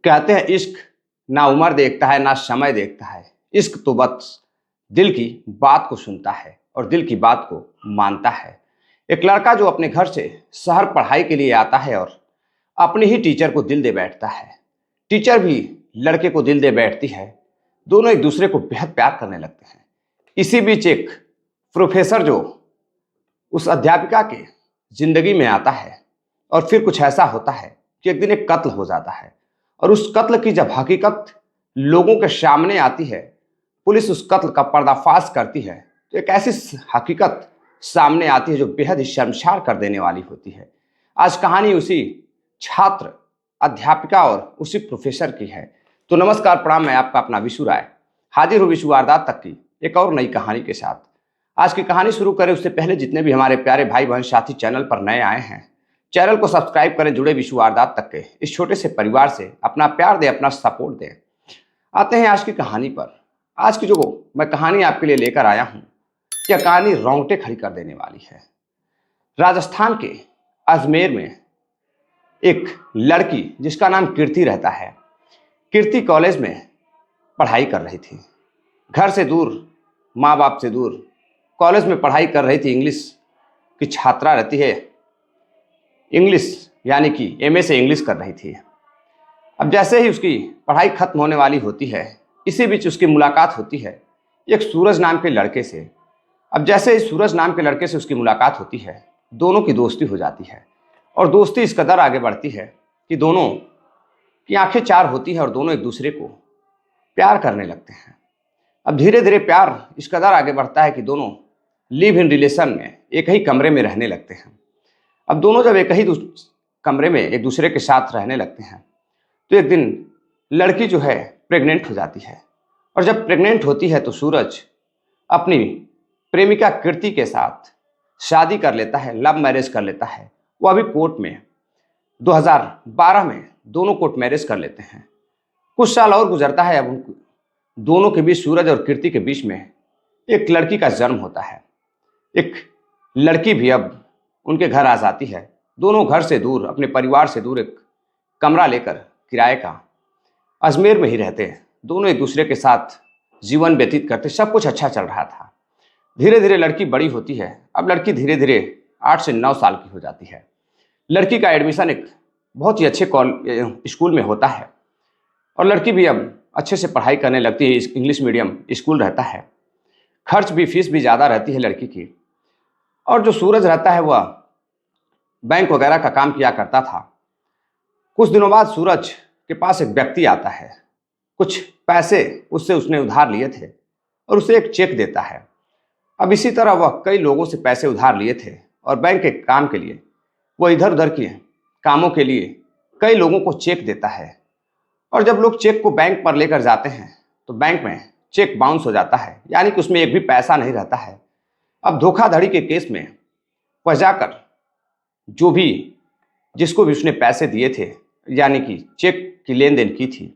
कहते हैं इश्क ना उम्र देखता है ना समय देखता है। इश्क तो बस दिल की बात को सुनता है और दिल की बात को मानता है। एक लड़का जो अपने घर से शहर पढ़ाई के लिए आता है और अपनी ही टीचर को दिल दे बैठता है। टीचर भी लड़के को दिल दे बैठती है। दोनों एक दूसरे को बेहद प्यार करने लगते हैं। इसी बीच एक प्रोफेसर जो उस अध्यापिका के जिंदगी में आता है और फिर कुछ ऐसा होता है कि एक दिन एक कत्ल हो जाता है और उस कत्ल की जब हकीकत लोगों के सामने आती है, पुलिस उस कत्ल का पर्दाफाश करती है, तो एक ऐसी हकीकत सामने आती है जो बेहद ही शर्मसार कर देने वाली होती है। आज कहानी उसी छात्र, अध्यापिका और उसी प्रोफेसर की है। तो नमस्कार, प्रणाम, मैं आपका अपना विशु राय हाजिर हूँ विशु वारदात तक की एक और नई कहानी के साथ। आज की कहानी शुरू करें उससे पहले जितने भी हमारे प्यारे भाई बहन साथी चैनल पर नए आए हैं, चैनल को सब्सक्राइब करें। जुड़े विशु वारदात तक के इस छोटे से परिवार से अपना प्यार दें, अपना सपोर्ट दें। आते हैं आज की कहानी पर। आज की जो मैं कहानी आपके लिए लेकर आया हूं, यह कहानी रोंगटे खड़ी कर देने वाली है। राजस्थान के अजमेर में एक लड़की जिसका नाम कीर्ति रहता है। कीर्ति कॉलेज में पढ़ाई कर रही थी, घर से दूर, माँ बाप से दूर कॉलेज में पढ़ाई कर रही थी। इंग्लिश की छात्रा रहती है, इंग्लिश यानी कि एमए से इंग्लिश कर रही थी। अब जैसे ही उसकी पढ़ाई खत्म होने वाली होती है, इसी बीच उसकी मुलाकात होती है एक सूरज नाम के लड़के से। अब जैसे ही सूरज नाम के लड़के से उसकी मुलाकात होती है, दोनों की दोस्ती हो जाती है और दोस्ती इस कदर आगे बढ़ती है कि दोनों की आंखें चार होती है और दोनों एक दूसरे को प्यार करने लगते हैं। अब धीरे धीरे प्यार इस कदर आगे बढ़ता है कि दोनों लिव इन रिलेशन में एक ही कमरे में रहने लगते हैं। अब दोनों जब एक ही कमरे में एक दूसरे के साथ रहने लगते हैं, तो एक दिन लड़की जो है प्रेग्नेंट हो जाती है और जब प्रेग्नेंट होती है तो सूरज अपनी प्रेमिका कीर्ति के साथ शादी कर लेता है, लव मैरिज कर लेता है। वो अभी कोर्ट में 2012 में दोनों कोर्ट मैरिज कर लेते हैं। कुछ साल और गुजरता है। अब उन दोनों के बीच, सूरज और कीर्ति के बीच में एक लड़की का जन्म होता है। एक लड़की भी अब उनके घर आ जाती है। दोनों घर से दूर, अपने परिवार से दूर एक कमरा लेकर किराए का अजमेर में ही रहते हैं। दोनों एक दूसरे के साथ जीवन व्यतीत करते। सब कुछ अच्छा चल रहा था। धीरे धीरे लड़की बड़ी होती है। अब लड़की धीरे धीरे 8 से 9 साल की हो जाती है। लड़की का एडमिशन एक बहुत ही अच्छे स्कूल में होता है और लड़की भी अब अच्छे से पढ़ाई करने लगती है। इंग्लिश मीडियम स्कूल रहता है। खर्च भी, फीस भी ज़्यादा रहती है लड़की की। और जो सूरज रहता है वह बैंक वगैरह का काम किया करता था। कुछ दिनों बाद सूरज के पास एक व्यक्ति आता है। कुछ पैसे उससे उसने उधार लिए थे और उसे एक चेक देता है। अब इसी तरह वह कई लोगों से पैसे उधार लिए थे और बैंक के काम के लिए वह इधर उधर के कामों के लिए कई लोगों को चेक देता है। और जब लोग चेक को बैंक पर लेकर जाते हैं तो बैंक में चेक बाउंस हो जाता है, यानी कि उसमें एक भी पैसा नहीं रहता है। अब धोखाधड़ी के केस में वह जाकर जो भी, जिसको भी उसने पैसे दिए थे, यानी कि चेक की लेन देन की थी,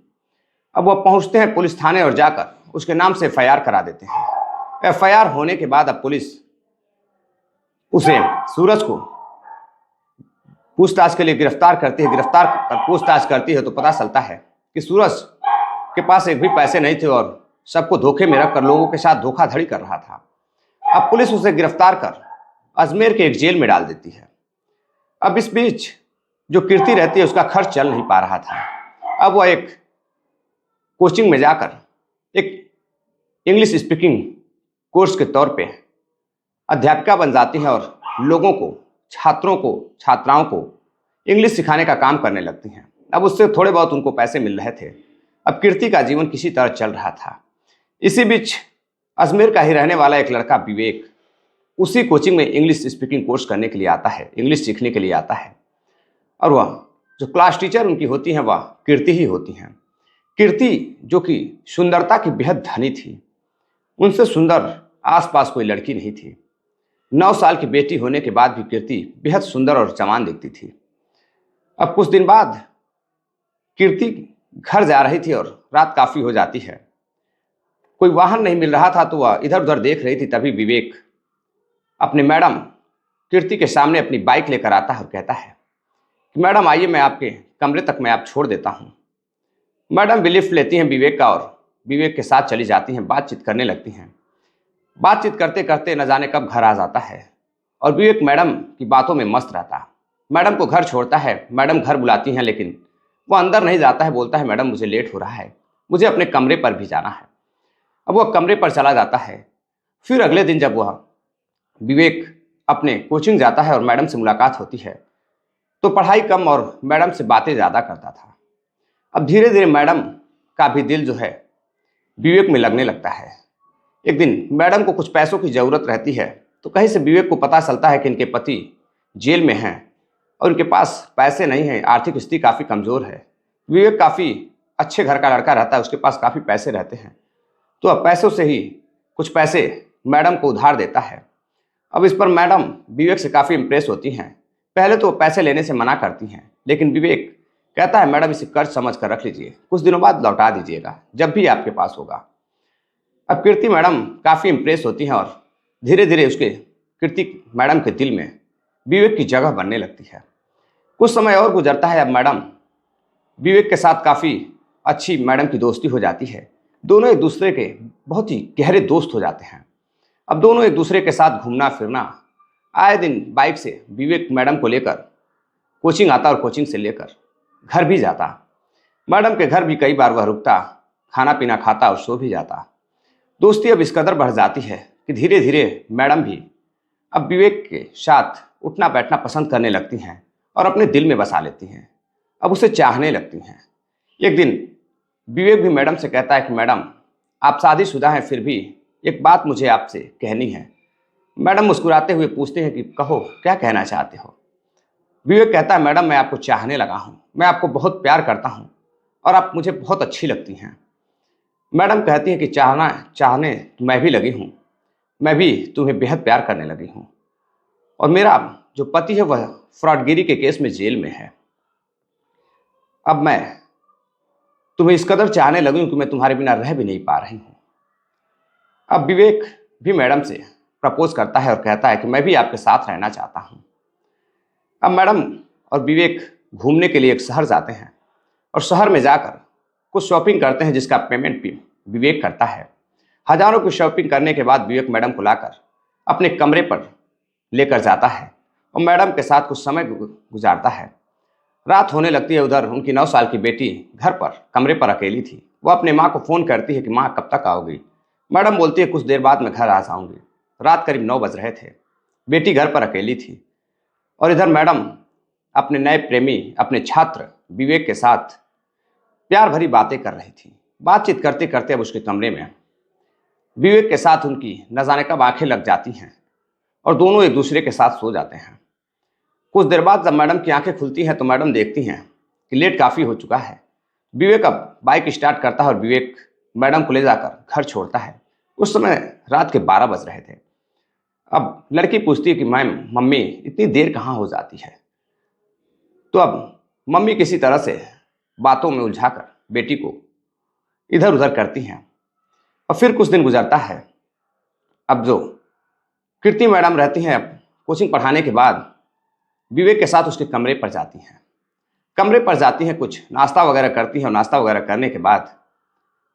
अब वह पहुंचते हैं पुलिस थाने और जाकर उसके नाम से एफआईआर करा देते हैं। एफआईआर होने के बाद अब पुलिस उसे, सूरज को, पूछताछ के लिए गिरफ्तार करती है। गिरफ्तार कर पूछताछ करती है तो पता चलता है कि सूरज के पास एक भी पैसे नहीं थे और सबको धोखे में रखकर लोगों के साथ धोखाधड़ी कर रहा था। अब पुलिस उसे गिरफ्तार कर अजमेर के एक जेल में डाल देती है। अब इस बीच जो कीर्ति रहती है उसका खर्च चल नहीं पा रहा था। अब वह एक कोचिंग में जाकर एक इंग्लिश स्पीकिंग कोर्स के तौर पे अध्यापिका बन जाती है और लोगों को, छात्रों को, छात्राओं को इंग्लिश सिखाने का काम करने लगती हैं। अब उससे थोड़े बहुत उनको पैसे मिल रहे थे। अब कीर्ति का जीवन किसी तरह चल रहा था। इसी बीच अजमेर का ही रहने वाला एक लड़का विवेक उसी कोचिंग में इंग्लिश स्पीकिंग कोर्स करने के लिए आता है, इंग्लिश सीखने के लिए आता है। और वह जो क्लास टीचर उनकी होती हैं वह कीर्ति ही होती हैं। कीर्ति जो कि सुंदरता की बेहद धनी थी, उनसे सुंदर आसपास कोई लड़की नहीं थी। 9 साल की बेटी होने के बाद भी कीर्ति बेहद सुंदर और जवान दिखती थी। अब कुछ दिन बाद कीर्ति घर जा रही थी और रात काफ़ी हो जाती है। कोई वाहन नहीं मिल रहा था तो वह इधर उधर देख रही थी। तभी विवेक अपने मैडम कीर्ति के सामने अपनी बाइक लेकर आता है और कहता है कि मैडम आइए, मैं आपके कमरे तक मैं आप छोड़ देता हूँ। मैडम बिलीफ लेती हैं विवेक का और विवेक के साथ चली जाती हैं, बातचीत करने लगती हैं। बातचीत करते करते न जाने कब घर आ जाता है और विवेक मैडम की बातों में मस्त रहता। मैडम को घर छोड़ता है, मैडम घर बुलाती हैं लेकिन वो अंदर नहीं जाता है, बोलता है मैडम मुझे लेट हो रहा है, मुझे अपने कमरे पर भी जाना है। अब वह कमरे पर चला जाता है। फिर अगले दिन जब वह विवेक अपने कोचिंग जाता है और मैडम से मुलाकात होती है तो पढ़ाई कम और मैडम से बातें ज़्यादा करता था। अब धीरे धीरे मैडम का भी दिल जो है विवेक में लगने लगता है। एक दिन मैडम को कुछ पैसों की ज़रूरत रहती है तो कहीं से विवेक को पता चलता है कि इनके पति जेल में हैं और इनके पास पैसे नहीं हैं, आर्थिक स्थिति काफ़ी कमज़ोर है। विवेक काफ़ी अच्छे घर का लड़का रहता है, उसके पास काफ़ी पैसे रहते हैं, तो अब पैसों से ही कुछ पैसे मैडम को उधार देता है। अब इस पर मैडम विवेक से काफ़ी इम्प्रेस होती हैं। पहले तो पैसे लेने से मना करती हैं लेकिन विवेक कहता है मैडम इसे कर्ज समझ कर रख लीजिए, कुछ दिनों बाद लौटा दीजिएगा जब भी आपके पास होगा। अब कीर्ति मैडम काफ़ी इम्प्रेस होती हैं और धीरे धीरे उसके कीर्ति मैडम के दिल में विवेक की जगह बनने लगती है। कुछ समय और गुजरता है। अब मैडम विवेक के साथ काफ़ी अच्छी मैडम की दोस्ती हो जाती है। दोनों एक दूसरे के बहुत ही गहरे दोस्त हो जाते हैं। अब दोनों एक दूसरे के साथ घूमना फिरना, आए दिन बाइक से विवेक मैडम को लेकर कोचिंग आता और कोचिंग से लेकर घर भी जाता। मैडम के घर भी कई बार वह रुकता, खाना पीना खाता और सो भी जाता। दोस्ती अब इस कदर बढ़ जाती है कि धीरे धीरे मैडम भी अब विवेक के साथ उठना बैठना पसंद करने लगती हैं और अपने दिल में बसा लेती हैं। अब उसे चाहने लगती हैं। एक दिन विवेक भी मैडम से कहता है कि मैडम आप शादीशुदा हैं, फिर भी एक बात मुझे आपसे कहनी है। मैडम मुस्कुराते हुए पूछते हैं कि कहो क्या कहना चाहते हो। विवेक कहता है मैडम मैं आपको चाहने लगा हूँ, मैं आपको बहुत प्यार करता हूँ और आप मुझे बहुत अच्छी लगती हैं। मैडम कहती है कि चाहने तो मैं भी लगी हूँ, मैं भी तुम्हें बेहद प्यार करने लगी हूँ और मेरा जो पति है वह फ्रॉडगिरी के केस में जेल में है। अब मैं तुम्हें इस कदर चाहने लगी हूँ कि मैं तुम्हारे बिना रह भी नहीं पा रही हूँ। अब विवेक भी मैडम से प्रपोज करता है और कहता है कि मैं भी आपके साथ रहना चाहता हूँ। अब मैडम और विवेक घूमने के लिए एक शहर जाते हैं और शहर में जाकर कुछ शॉपिंग करते हैं जिसका पेमेंट भी विवेक करता है। हजारों की शॉपिंग करने के बाद विवेक मैडम को लाकर अपने कमरे पर लेकर जाता है और मैडम के साथ कुछ समय गुजारता है। रात होने लगती है। उधर उनकी 9 साल की बेटी घर पर कमरे पर अकेली थी। वो अपने माँ को फ़ोन करती है कि माँ कब तक आओगी। मैडम बोलती है कुछ देर बाद मैं घर आ जाऊँगी। रात करीब 9 बज रहे थे। बेटी घर पर अकेली थी और इधर मैडम अपने नए प्रेमी अपने छात्र विवेक के साथ प्यार भरी बातें कर रही थी। बातचीत करते करते अब उसके कमरे में विवेक के साथ उनकी न जाने कब आंखें लग जाती हैं और दोनों एक दूसरे के साथ सो जाते हैं। कुछ देर बाद जब मैडम की आंखें खुलती हैं तो मैडम देखती हैं कि लेट काफ़ी हो चुका है। विवेक अब बाइक स्टार्ट करता है और विवेक मैडम को ले जाकर घर छोड़ता है। उस समय रात के 12 बज रहे थे। अब लड़की पूछती है कि मैम मम्मी इतनी देर कहाँ हो जाती है। तो अब मम्मी किसी तरह से बातों में उलझाकर बेटी को इधर उधर करती हैं और फिर कुछ दिन गुजरता है। अब जो कीर्ति मैडम रहती हैं अब कोचिंग पढ़ाने के बाद विवेक के साथ उसके कमरे पर जाती हैं। कमरे पर जाती हैं, कुछ नाश्ता वगैरह करती हैं और नाश्ता वगैरह करने के बाद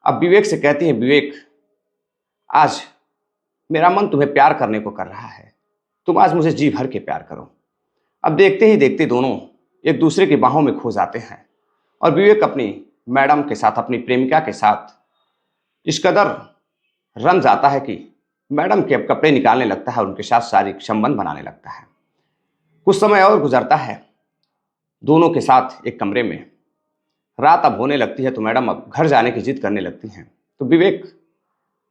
अब विवेक से कहती हैं विवेक आज मेरा मन तुम्हें प्यार करने को कर रहा है, तुम आज मुझे जी भर के प्यार करो। अब देखते ही देखते दोनों एक दूसरे की बाहों में खो जाते हैं और विवेक अपनी मैडम के साथ अपनी प्रेमिका के साथ इस कदर रम जाता है कि मैडम के अब कपड़े निकालने लगता है और उनके साथ शारीरिक संबंध बनाने लगता है। कुछ समय और गुजरता है दोनों के साथ एक कमरे में। रात अब होने लगती है तो मैडम अब घर जाने की जिद करने लगती हैं। तो विवेक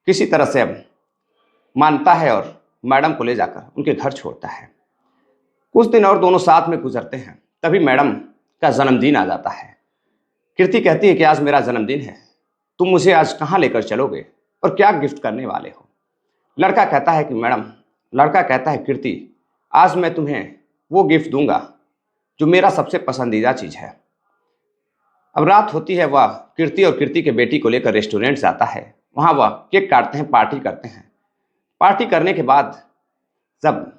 किसी तरह से अब मानता है और मैडम को ले जाकर उनके घर छोड़ता है। कुछ दिन और दोनों साथ में गुजरते हैं। तभी मैडम का जन्मदिन आ जाता है। कीर्ति कहती है कि आज मेरा जन्मदिन है, तुम मुझे आज कहाँ लेकर चलोगे और क्या गिफ्ट करने वाले हो। लड़का कहता है कि मैडम, लड़का कहता है कीर्ति आज मैं तुम्हें वो गिफ्ट दूंगा जो मेरा सबसे पसंदीदा चीज़ है। अब रात होती है। वह कीर्ति और कीर्ति के बेटी को लेकर रेस्टोरेंट जाता है। वहाँ वह केक काटते हैं, पार्टी करते हैं। पार्टी करने के बाद जब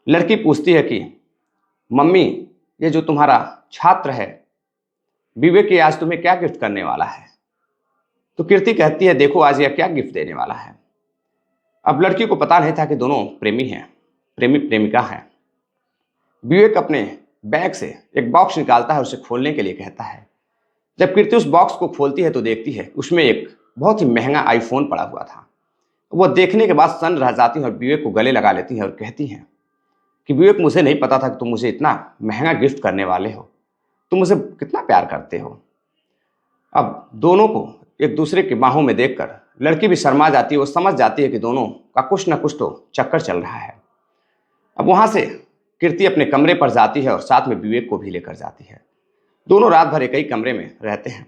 लड़की पूछती है कि मम्मी ये जो तुम्हारा छात्र है विवेक कि आज तुम्हें क्या गिफ्ट करने वाला है। तो कीर्ति कहती है देखो आज यह क्या गिफ्ट देने वाला है। अब लड़की को पता नहीं था कि दोनों प्रेमी हैं, प्रेमी प्रेमिका हैं। विवेक अपने बैग से एक बॉक्स निकालता है, उसे खोलने के लिए कहता है। जब कीर्ति उस बॉक्स को खोलती है तो देखती है उसमें एक बहुत ही महंगा आईफोन पड़ा हुआ था। वह देखने के बाद सन्न रह जाती है और विवेक को गले लगा लेती है और कहती हैं कि विवेक मुझे नहीं पता था कि तुम मुझे इतना महंगा गिफ्ट करने वाले हो, तुम मुझे कितना प्यार करते हो। अब दोनों को एक दूसरे की बाहों में देखकर लड़की भी शर्मा जाती है। वो समझ जाती है कि दोनों का कुछ ना कुछ तो चक्कर चल रहा है। अब वहां से कीर्ति अपने कमरे पर जाती है और साथ में विवेक को भी लेकर जाती है। दोनों रात भर एक ही कमरे में रहते हैं।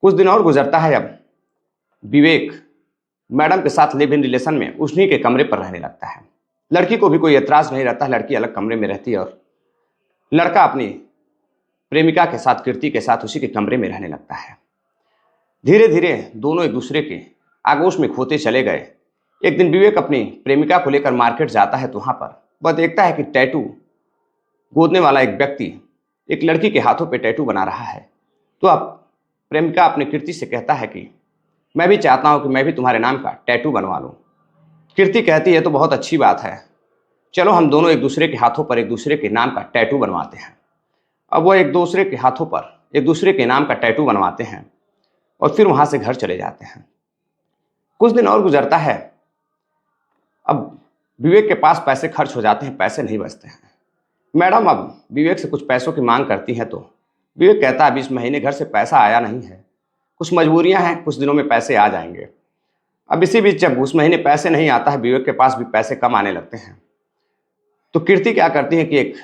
कुछ दिन और गुजरता है। अब विवेक मैडम के साथ लिव इन रिलेशन में उन्हीं के कमरे पर रहने लगता है। लड़की को भी कोई एतराज नहीं रहता। लड़की अलग कमरे में रहती है और लड़का अपनी प्रेमिका के साथ, कीर्ति के साथ उसी के कमरे में रहने लगता है। धीरे धीरे दोनों एक दूसरे के आगोश में खोते चले गए। एक दिन विवेक अपनी प्रेमिका को लेकर मार्केट जाता है तो वहां पर वह देखता है कि टैटू गोदने वाला एक व्यक्ति एक लड़की के हाथों पे टैटू बना रहा है। तो अब प्रेमिका अपनी कीर्ति से कहता है कि मैं भी चाहता हूं कि मैं भी तुम्हारे नाम का टैटू बनवा लूं। कीर्ति कहती है तो बहुत अच्छी बात है, चलो हम दोनों एक दूसरे के हाथों पर एक दूसरे के नाम का टैटू बनवाते हैं। अब वह एक दूसरे के हाथों पर एक दूसरे के नाम का टैटू बनवाते हैं और फिर वहां से घर चले जाते हैं। कुछ दिन और गुजरता है। अब विवेक के पास पैसे खर्च हो जाते हैं, पैसे नहीं बचते हैं। मैडम अब विवेक से कुछ पैसों की मांग करती है तो विवेक कहता है अभी इस महीने घर से पैसा आया नहीं है, कुछ मजबूरियां हैं, कुछ दिनों में पैसे आ जाएंगे। अब इसी बीच जब उस महीने पैसे नहीं आता है, विवेक के पास भी पैसे कम आने लगते हैं। तो कीर्ति क्या करती है कि एक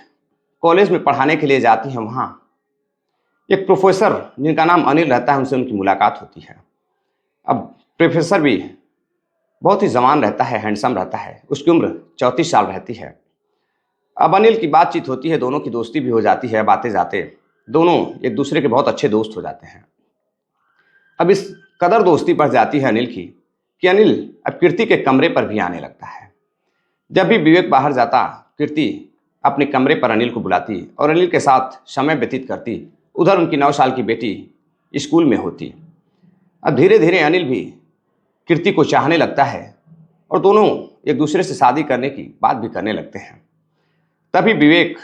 कॉलेज में पढ़ाने के लिए जाती है। वहाँ एक प्रोफेसर जिनका नाम अनिल रहता है, उनसे उनकी मुलाकात होती है। अब प्रोफेसर भी बहुत ही जवान रहता है, हैंडसम रहता है। उसकी उम्र 34 साल रहती है। अब अनिल की बातचीत होती है, दोनों की दोस्ती भी हो जाती है। बातें जाते दोनों एक दूसरे के बहुत अच्छे दोस्त हो जाते हैं। अब इस कदर दोस्ती बढ़ जाती है अनिल की कि अनिल अब कीर्ति के कमरे पर भी आने लगता है। जब भी विवेक बाहर जाता, कीर्ति अपने कमरे पर अनिल को बुलाती और अनिल के साथ समय व्यतीत करती। उधर उनकी 9 साल की बेटी स्कूल में होती। अब धीरे धीरे अनिल भी कीर्ति को चाहने लगता है और दोनों एक दूसरे से शादी करने की बात भी करने लगते हैं। तभी विवेक,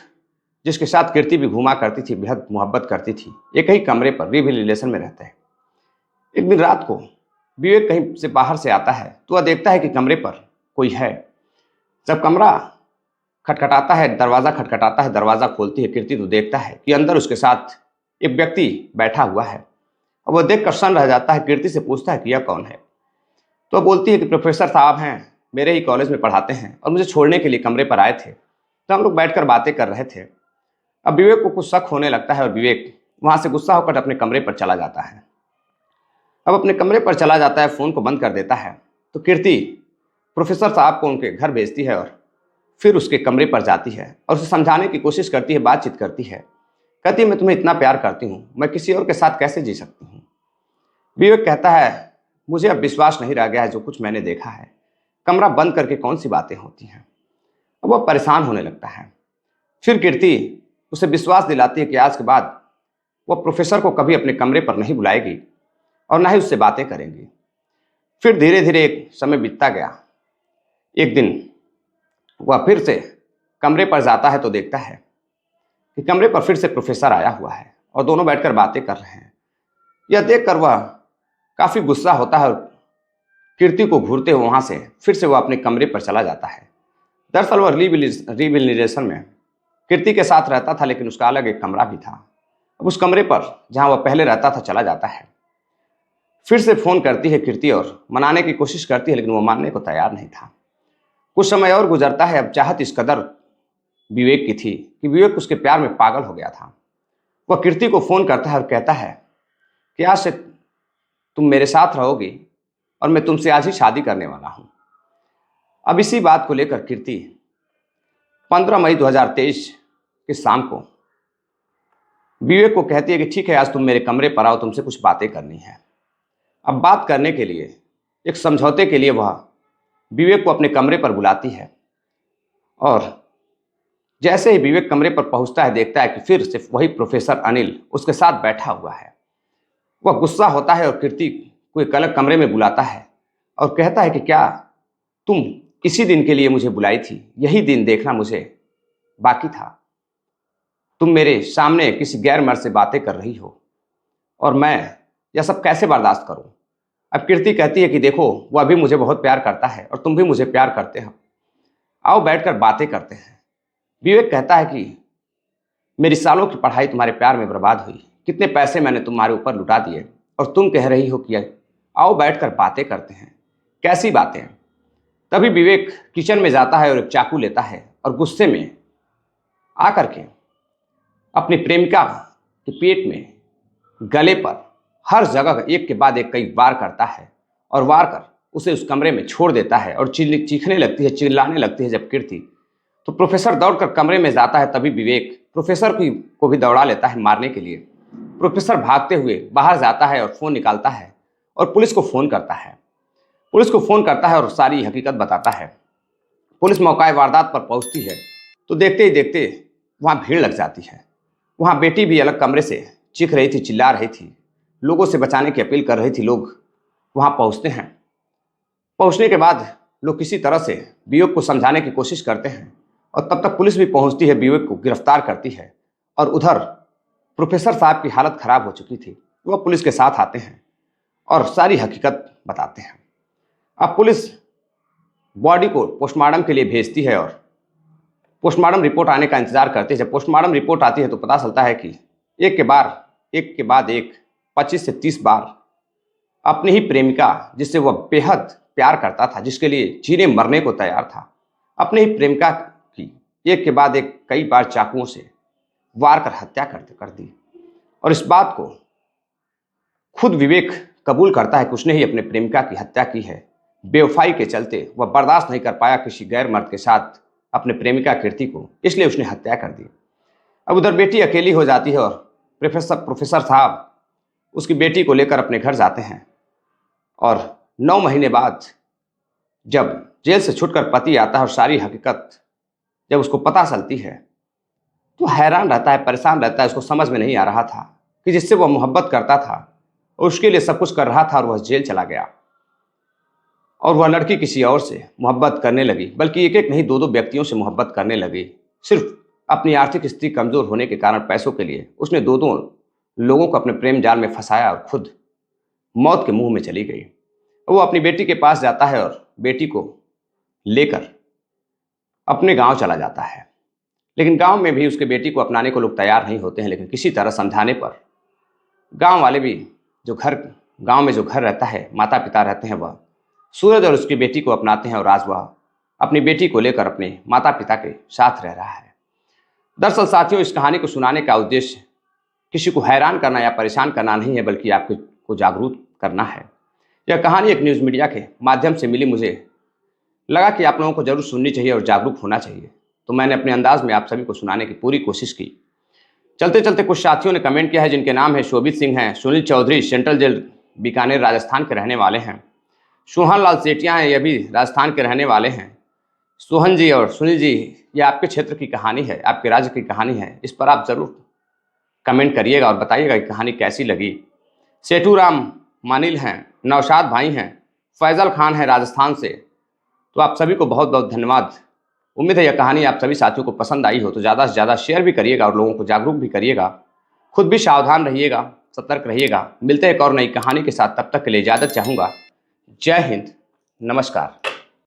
जिसके साथ कीर्ति भी घूमा करती थी, बेहद मोहब्बत करती थी, एक ही कमरे पर लिव इन रिलेशन में रहते हैं। एक दिन रात को विवेक कहीं से बाहर से आता है तो वह देखता है कि कमरे पर कोई है। जब कमरा खटखटाता है, दरवाज़ा खटखटाता है, दरवाज़ा खोलती है कीर्ति तो देखता है कि अंदर उसके साथ एक व्यक्ति बैठा हुआ है और वह देखकर सन्न रह जाता है। कीर्ति से पूछता है कि यह कौन है। तो बोलती है कि प्रोफेसर साहब हैं, मेरे ही कॉलेज में पढ़ाते हैं और मुझे छोड़ने के लिए कमरे पर आए थे, तो हम लोग बैठकर बातें कर रहे थे। अब विवेक को कुछ शक होने लगता है और विवेक वहाँ से गुस्सा होकर अपने कमरे पर चला जाता है। अब अपने कमरे पर चला जाता है, फ़ोन को बंद कर देता है। तो कीर्ति प्रोफेसर साहब को उनके घर भेजती है और फिर उसके कमरे पर जाती है और उसे समझाने की कोशिश करती है, बातचीत करती है। कहती है मैं तुम्हें इतना प्यार करती हूँ, मैं किसी और के साथ कैसे जी सकती हूँ। विवेक कहता है मुझे अब विश्वास नहीं रह गया है जो कुछ मैंने देखा है, कमरा बंद करके कौन सी बातें होती हैं। अब वह परेशान होने लगता है। फिर कीर्ति उसे विश्वास दिलाती है कि आज के बाद वह प्रोफेसर को कभी अपने कमरे पर नहीं बुलाएगी और ना ही उससे बातें करेंगी। फिर धीरे धीरे एक समय बीतता गया। एक दिन वह फिर से कमरे पर जाता है तो देखता है कि कमरे पर फिर से प्रोफेसर आया हुआ है और दोनों बैठकर बातें कर रहे हैं। यह देखकर वह काफ़ी गुस्सा होता है और कीर्ति को घूरते हुए वहाँ से फिर से वह अपने कमरे पर चला जाता है। दरअसल वह रिविलिनेशन में कीर्ति के साथ रहता था, लेकिन उसका अलग एक कमरा भी था। अब उस कमरे पर जहाँ वह पहले रहता था चला जाता है। फिर से फ़ोन करती है कीर्ति और मनाने की कोशिश करती है, लेकिन वो मानने को तैयार नहीं था। कुछ समय और गुजरता है। अब चाहत इस कदर विवेक की थी कि विवेक उसके प्यार में पागल हो गया था। वह कीर्ति को फ़ोन करता है और कहता है कि आज से तुम मेरे साथ रहोगी और मैं तुमसे आज ही शादी करने वाला हूँ। अब इसी बात को लेकर कीर्ति 15 मई 2023 की शाम को विवेक को कहती है कि ठीक है आज तुम मेरे कमरे पर आओ, तुमसे कुछ बातें करनी है। अब बात करने के लिए, एक समझौते के लिए वह विवेक को अपने कमरे पर बुलाती है और जैसे ही विवेक कमरे पर पहुंचता है, देखता है कि फिर से वही प्रोफेसर अनिल उसके साथ बैठा हुआ है। वह गुस्सा होता है और कीर्ति को एक अलग कमरे में बुलाता है और कहता है कि क्या तुम इसी दिन के लिए मुझे बुलाई थी? यही दिन देखना मुझे बाकी था। तुम मेरे सामने किसी गैर मर्द से बातें कर रही हो और मैं यह सब कैसे बर्दाश्त करूं? अब कीर्ति कहती है कि देखो, वह भी मुझे बहुत प्यार करता है और तुम भी मुझे प्यार करते हो। आओ बैठकर बातें करते हैं। विवेक कहता है कि मेरी सालों की पढ़ाई तुम्हारे प्यार में बर्बाद हुई, कितने पैसे मैंने तुम्हारे ऊपर लुटा दिए और तुम कह रही हो कि आओ बैठकर बातें करते हैं। कैसी बातें? तभी विवेक किचन में जाता है और एक चाकू लेता है और गुस्से में आकर के अपनी प्रेमिका के पेट में, गले पर, हर जगह एक के बाद एक कई वार करता है और वार कर उसे उस कमरे में छोड़ देता है और चीखने लगती है, चिल्लाने लगती है। जब कीर्ति तो प्रोफेसर दौड़कर कमरे में जाता है, तभी विवेक प्रोफेसर को भी दौड़ा लेता है मारने के लिए। प्रोफेसर भागते हुए बाहर जाता है और फोन निकालता है और पुलिस को फोन करता है और सारी हकीकत बताता है। पुलिस मौका वारदात पर पहुंचती है तो देखते ही देखते वहां भीड़ लग जाती है। वहां बेटी भी अलग कमरे से चीख रही थी, चिल्ला रही थी, लोगों से बचाने की अपील कर रही थी। लोग वहां पहुंचते हैं। पहुंचने के बाद लोग किसी तरह से विवेक को समझाने की कोशिश करते हैं और तब तक पुलिस भी पहुंचती है, विवेक को गिरफ्तार करती है। और उधर प्रोफेसर साहब की हालत खराब हो चुकी थी। वह पुलिस के साथ आते हैं और सारी हकीकत बताते हैं। अब पुलिस बॉडी को पोस्टमार्टम के लिए भेजती है और पोस्टमार्टम रिपोर्ट आने का इंतजार करते हैं। जब पोस्टमार्टम रिपोर्ट आती है तो पता चलता है कि एक के बाद एक 25 से 30 बार अपनी ही प्रेमिका, जिससे वह बेहद प्यार करता था, जिसके लिए जीने मरने को तैयार था, अपनी ही प्रेमिका की एक के बाद एक कई बार चाकुओं से वार कर हत्या कर दी। और इस बात को खुद विवेक कबूल करता है कि उसने ही अपने प्रेमिका की हत्या की है। बेवफाई के चलते वह बर्दाश्त नहीं कर पाया किसी गैर मर्द के साथ अपने प्रेमिका कीर्ति को, इसलिए उसने हत्या कर दी। अब उधर बेटी अकेली हो जाती है और प्रोफेसर साहब उसकी बेटी को लेकर अपने घर जाते हैं। और 9 महीने बाद जब जेल से छूटकर पति आता है और सारी हकीकत जब उसको पता चलती है तो हैरान रहता है, परेशान रहता है। उसको समझ में नहीं आ रहा था कि जिससे वह मोहब्बत करता था और उसके लिए सब कुछ कर रहा था और वह जेल चला गया और वह लड़की किसी और से मोहब्बत करने लगी, बल्कि एक एक नहीं 2-2 व्यक्तियों से मोहब्बत करने लगी। सिर्फ अपनी आर्थिक स्थिति कमजोर होने के कारण पैसों के लिए उसने 2-2 लोगों को अपने प्रेम जाल में फंसाया और खुद मौत के मुंह में चली गई। वो अपनी बेटी के पास जाता है और बेटी को लेकर अपने गांव चला जाता है। लेकिन गांव में भी उसके बेटी को अपनाने को लोग तैयार नहीं होते हैं। लेकिन किसी तरह समझाने पर गांव वाले भी, गांव में जो घर रहता है, माता पिता रहते हैं, वह सूरज और उसकी बेटी को अपनाते हैं और आज वह अपनी बेटी को लेकर अपने माता पिता के साथ रह रहा है। दरअसल साथियों, इस कहानी को सुनाने का उद्देश्य किसी को हैरान करना या परेशान करना नहीं है, बल्कि आपको जागरूक करना है। यह कहानी एक न्यूज़ मीडिया के माध्यम से मिली। मुझे लगा कि आप लोगों को जरूर सुननी चाहिए और जागरूक होना चाहिए, तो मैंने अपने अंदाज में आप सभी को सुनाने की पूरी कोशिश की। चलते चलते कुछ साथियों ने कमेंट किया है, जिनके नाम है शोभित सिंह हैं, सुनील चौधरी सेंट्रल जेल बीकानेर राजस्थान के रहने वाले हैं, सोहन लाल सेठिया हैं, यह भी राजस्थान के रहने वाले हैं। सोहन जी और सुनील जी, ये आपके क्षेत्र की कहानी है, आपके राज्य की कहानी है। इस पर आप जरूर कमेंट करिएगा और बताइएगा कि कहानी कैसी लगी। सेठू राम मानिल हैं, नौशाद भाई हैं, फैजल खान है राजस्थान से। तो आप सभी को बहुत बहुत धन्यवाद। उम्मीद है यह कहानी आप सभी साथियों को पसंद आई हो, तो ज़्यादा से ज़्यादा शेयर भी करिएगा और लोगों को जागरूक भी करिएगा। खुद भी सावधान रहिएगा, सतर्क रहिएगा। मिलते हैं एक और नई कहानी के साथ, तब तक के लिए इजाज़त चाहूँगा। जय हिंद, नमस्कार।